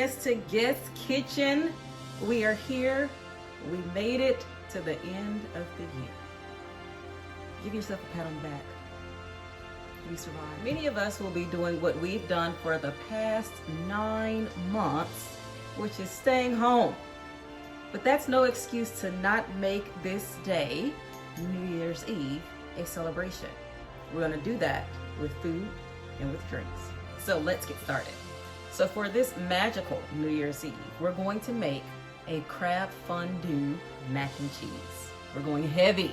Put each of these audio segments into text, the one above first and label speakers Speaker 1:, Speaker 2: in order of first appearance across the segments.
Speaker 1: guest to guest kitchen. We are here. We made it to the end of the year. Give yourself a pat on the back. We survived. Many of us will be doing what we've done for the past 9 months, which is staying home. But that's no excuse to not make this day, New Year's Eve, a celebration. We're gonna do that with food and with drinks. So let's get started. So for this magical New Year's Eve, we're going to make a crab fondue mac and cheese. We're going heavy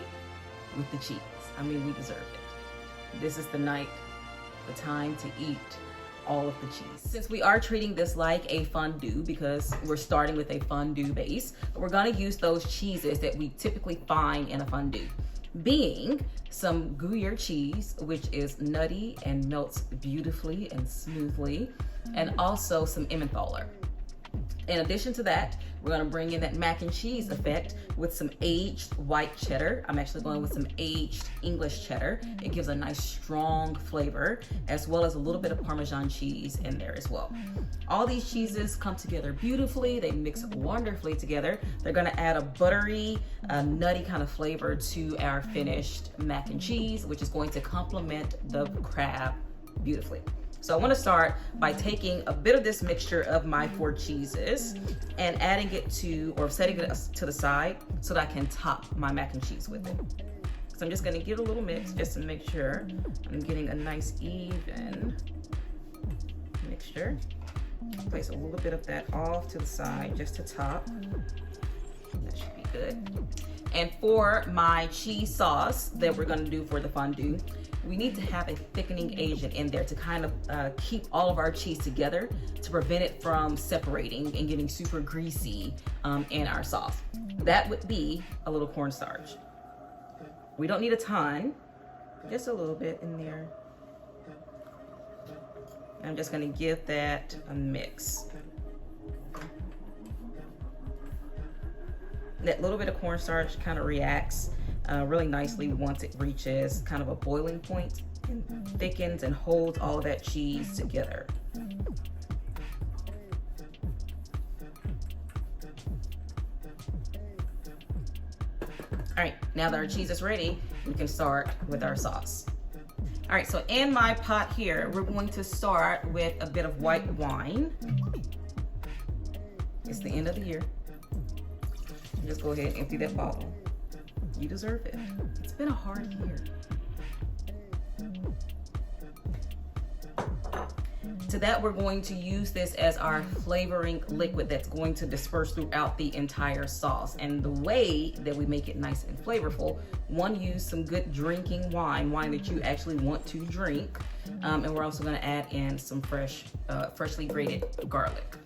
Speaker 1: with the cheese. I mean, we deserve it. This is the night, the time to eat all of the cheese. Since we are treating this like a fondue because we're starting with a fondue base, we're gonna use those cheeses that we typically find in a fondue, being some Gruyère cheese, which is nutty and melts beautifully and smoothly, and also some Emmentaler. In addition to that, we're gonna bring in that mac and cheese effect with some aged white cheddar. I'm actually going with some aged English cheddar. It gives a nice strong flavor, as well as a little bit of Parmesan cheese in there as well. All these cheeses come together beautifully. They mix wonderfully together. They're gonna add a buttery, nutty kind of flavor to our finished mac and cheese, which is going to complement the crab beautifully. So I want to start by taking a bit of this mixture of my 4 cheeses and adding it to, or setting it to the side so that I can top my mac and cheese with it. So I'm just going to give it a little mix just to make sure I'm getting a nice even mixture. Place a little bit of that off to the side just to top. That should be good. And for my cheese sauce that we're going to do for the fondue, we need to have a thickening agent in there to kind of keep all of our cheese together to prevent it from separating and getting super greasy in our sauce. That would be a little cornstarch. We don't need a ton, just a little bit in there. I'm just gonna give that a mix. That little bit of cornstarch kind of reacts really nicely once it reaches kind of a boiling point and thickens and holds all of that cheese together. All right, now that our cheese is ready, we can start with our sauce. All right, so in my pot here, we're going to start with a bit of white wine. It's the end of the year. Just go ahead and empty that bottle. You deserve it. It's been a hard year. To that, we're going to use this as our flavoring liquid that's going to disperse throughout the entire sauce. And the way that we make it nice and flavorful, one, use some good drinking wine that you actually want to drink. And we're also gonna add in some freshly grated garlic.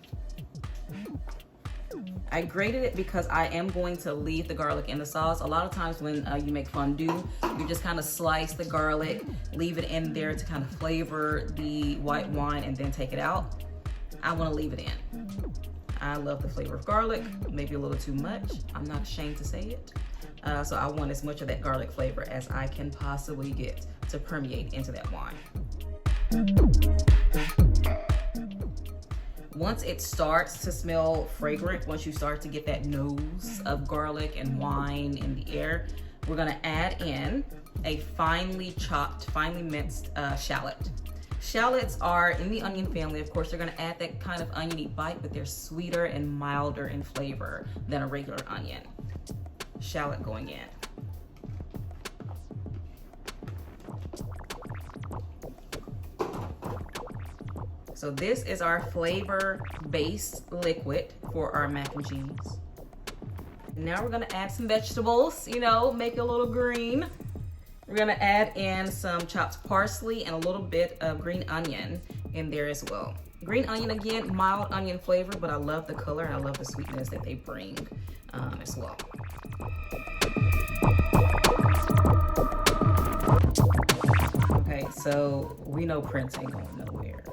Speaker 1: I grated it because I am going to leave the garlic in the sauce. A lot of times when you make fondue, you just kind of slice the garlic, leave it in there to kind of flavor the white wine and then take it out. I want to leave it in. I love the flavor of garlic, maybe a little too much. I'm not ashamed to say it. So I want as much of that garlic flavor as I can possibly get to permeate into that wine. Once it starts to smell fragrant, once you start to get that nose of garlic and wine in the air, we're gonna add in a finely chopped, finely minced shallot. Shallots are in the onion family. Of course, they're gonna add that kind of oniony bite, but they're sweeter and milder in flavor than a regular onion. Shallot going in. So this is our flavor base liquid for our mac and cheese. Now we're gonna add some vegetables, you know, make it a little green. We're gonna add in some chopped parsley and a little bit of green onion in there as well. Green onion, again, mild onion flavor, but I love the color and I love the sweetness that they bring as well. Okay, so we know Prince ain't going nowhere.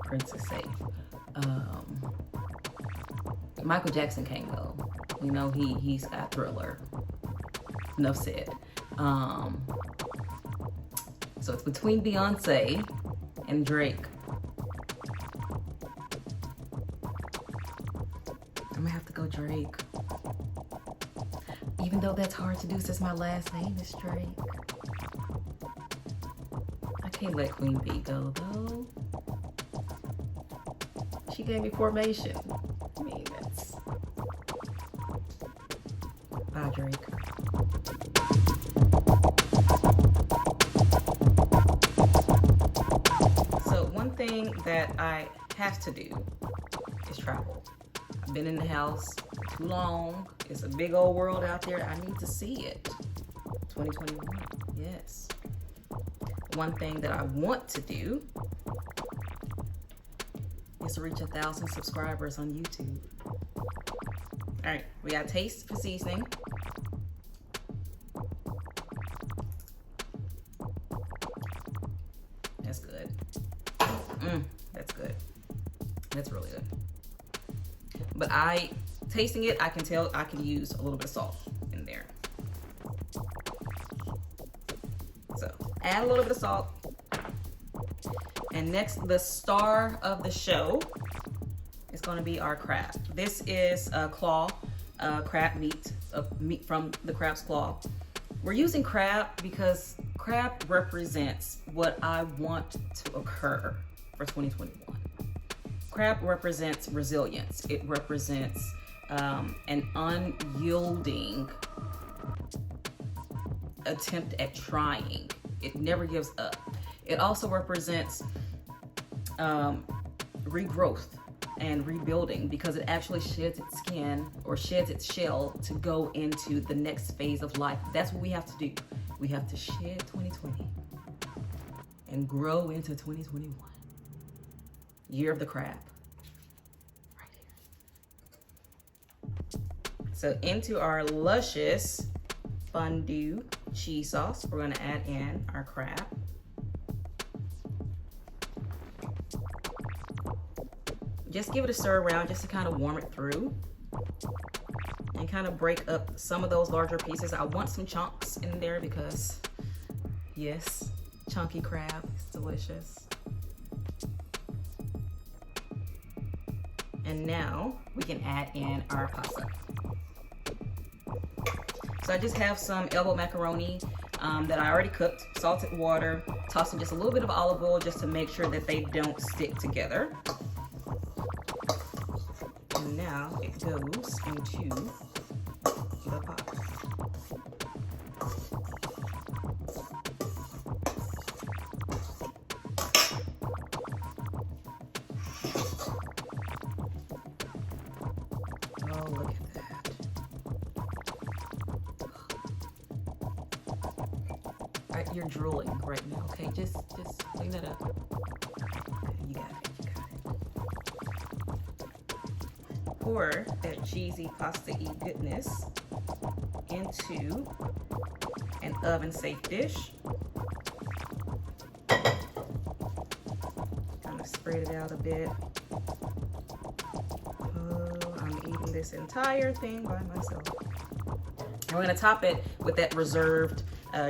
Speaker 1: Prince is safe. Michael Jackson can't go. You know, he's got Thriller. Enough said. So it's between Beyonce and Drake. I'm gonna have to go Drake. Even though that's hard to do since my last name is Drake. I can't let Queen Bee go though. She gave me formation. I mean, that's... Bye, Drake. So one thing that I have to do is travel. I've been in the house too long. It's a big old world out there. I need to see it. 2021, yes. One thing that I want to do is to reach 1,000 subscribers on YouTube. All right, we got taste for seasoning. That's good. That's good. That's really good. But tasting it, I can tell I can use a little bit of salt in there. So add a little bit of salt. And next, the star of the show is going to be our crab. This is a claw, crab meat, meat from the crab's claw. We're using crab because crab represents what I want to occur for 2021. Crab represents resilience. It represents an unyielding attempt at trying. It never gives up. It also represents regrowth and rebuilding because it actually sheds its skin or sheds its shell to go into the next phase of life. That's what we have to do. We have to shed 2020 and grow into 2021. Year of the crab. Right here. So into our luscious fondue cheese sauce, we're gonna add in our crab. Just give it a stir around just to kind of warm it through and kind of break up some of those larger pieces. I want some chunks in there because, yes, chunky crab is delicious. And now we can add in our pasta. So I just have some elbow macaroni that I already cooked, salted water, tossed in just a little bit of olive oil just to make sure that they don't stick together. And now it goes into the pot. Oh, look at that. All right, you're drooling right now, okay? Just clean it up. Okay, you got it. Pour that cheesy pasta-y goodness into an oven-safe dish. Kind of spread it out a bit. Oh, I'm eating this entire thing by myself. And we're gonna top it with that reserved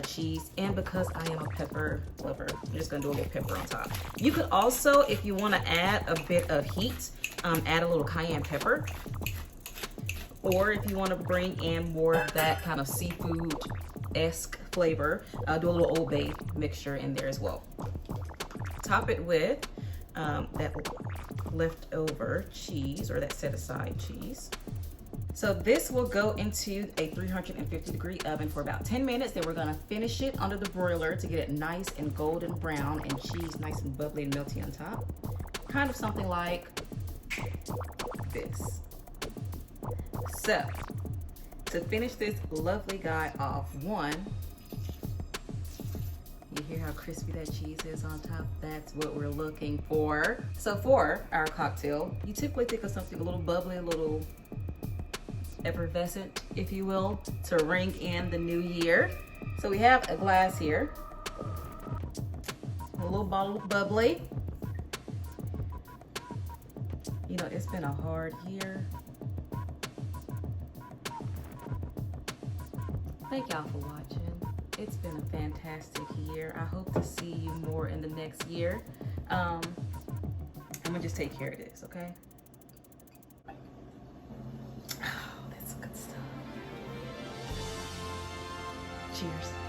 Speaker 1: cheese, and because I am a pepper lover, I'm just gonna do a little pepper on top. You could also, if you wanna add a bit of heat, add a little cayenne pepper, or if you want to bring in more of that kind of seafood-esque flavor, do a little Old Bay mixture in there as well. Top it with that leftover cheese, or that set-aside cheese. So this will go into a 350-degree oven for about 10 minutes. Then we're gonna finish it under the broiler to get it nice and golden brown and cheese nice and bubbly and melty on top. Kind of something like this. So, to finish this lovely guy off, one, you hear how crispy that cheese is on top? That's what we're looking for. So for our cocktail, you typically think of something a little bubbly, a little effervescent, if you will, to ring in the new year. So we have a glass here, a little bottle of bubbly. You know, it's been a hard year. Thank y'all for watching. It's been a fantastic year. I hope to see you more in the next year. I'm gonna just take care of this, okay? Cheers.